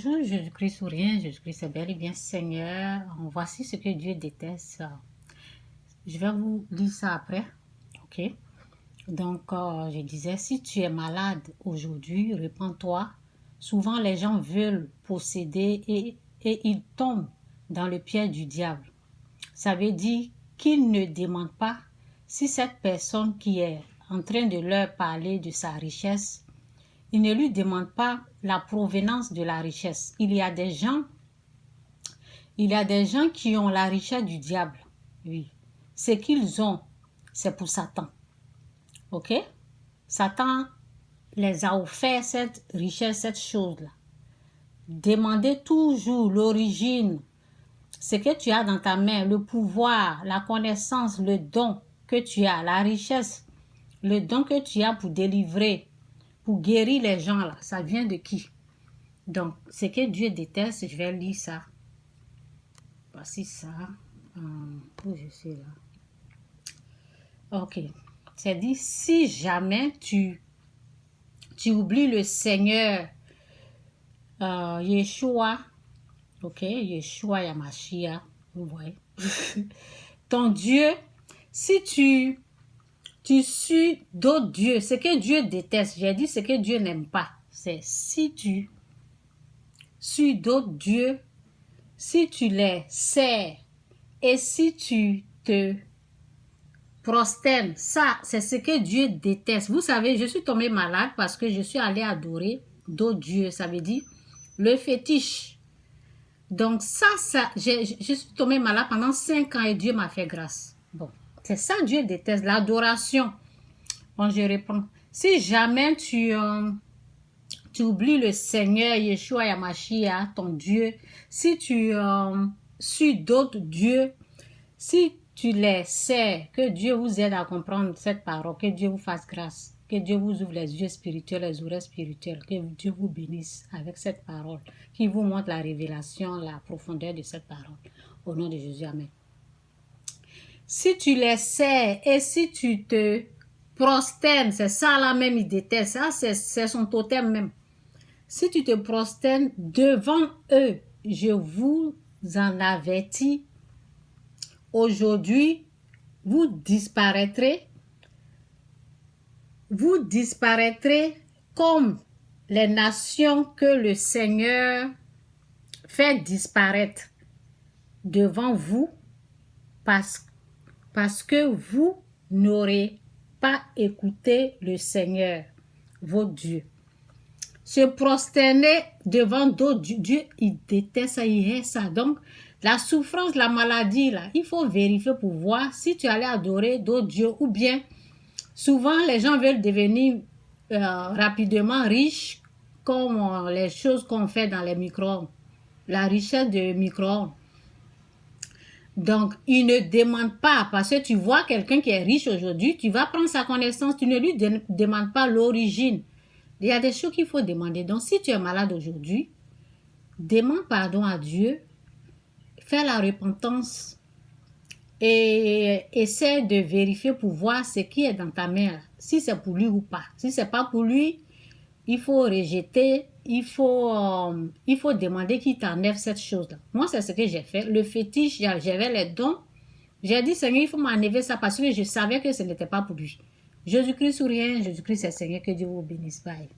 Bonjour, Jésus-Christ ou rien, Jésus-Christ est bel et bien Seigneur. Voici ce que Dieu déteste. Je vais vous lire ça après, ok? Donc, je disais, si tu es malade aujourd'hui, répands-toi. Souvent, les gens veulent posséder et ils tombent dans le piège du diable. Ça veut dire qu'ils ne demandent pas si cette personne qui est en train de leur parler de sa richesse, il ne lui demande pas la provenance de la richesse. Il y a des gens qui ont la richesse du diable. Oui. Ce qu'ils ont, c'est pour Satan. Ok? Satan les a offert cette richesse, cette chose-là. Demandez toujours l'origine, ce que tu as dans ta main, le pouvoir, la connaissance, le don que tu as, la richesse, le don que tu as pour délivrer, pour guérir les gens là, ça vient de qui? Donc, ce que Dieu déteste, je vais lire ça. Voici ça. Où je suis là. Ok. C'est dit, si jamais tu oublies le Seigneur Yeshua, ok, Yeshua Yamashia, vous voyez, ton Dieu, si tu suis d'autres dieux, ce que Dieu déteste, j'ai dit ce que Dieu n'aime pas, c'est si tu suis d'autres dieux, si tu les sers et si tu te prosternes, ça c'est ce que Dieu déteste. Vous savez, je suis tombée malade parce que je suis allée adorer d'autres dieux, ça veut dire le fétiche. Donc ça je suis tombée malade pendant 5 ans et Dieu m'a fait grâce. Bon, c'est ça Dieu déteste, l'adoration. Bon, je réponds. Si jamais tu oublies le Seigneur Yeshua Yamashia, ton Dieu, si tu suis d'autres dieux, si tu les sers, que Dieu vous aide à comprendre cette parole, que Dieu vous fasse grâce, que Dieu vous ouvre les yeux spirituels, les oreilles spirituelles, que Dieu vous bénisse avec cette parole, qui vous montre la révélation, la profondeur de cette parole. Au nom de Jésus, Amen. Si tu les sers et si tu te prosternes, c'est ça là même, il déteste, ça c'est son totem même. Si tu te prosternes devant eux, je vous en avertis, aujourd'hui, vous disparaîtrez comme les nations que le Seigneur fait disparaître devant vous parce que vous n'aurez pas écouté le Seigneur, votre Dieu. Se prosterner devant d'autres dieux, il déteste ça, il hait ça. Donc, la souffrance, la maladie, là, il faut vérifier pour voir si tu allais adorer d'autres dieux ou bien, souvent, les gens veulent devenir rapidement riches comme les choses qu'on fait dans les micro-ondes, la richesse de micro-ondes. Donc, il ne demande pas, parce que tu vois quelqu'un qui est riche aujourd'hui, tu vas prendre sa connaissance, tu ne lui demandes pas l'origine. Il y a des choses qu'il faut demander. Donc, si tu es malade aujourd'hui, demande pardon à Dieu, fais la repentance et essaie de vérifier pour voir ce qui est dans ta main, si c'est pour lui ou pas. Si ce n'est pas pour lui, il faut rejeter, il faut demander qu'il t'enlève cette chose-là. Moi, c'est ce que j'ai fait. Le fétiche, j'avais les dons. J'ai dit, Seigneur, il faut m'enlever ça parce que je savais que ce n'était pas pour lui. Jésus-Christ ou rien, Jésus-Christ est Seigneur, que Dieu vous bénisse. Bye.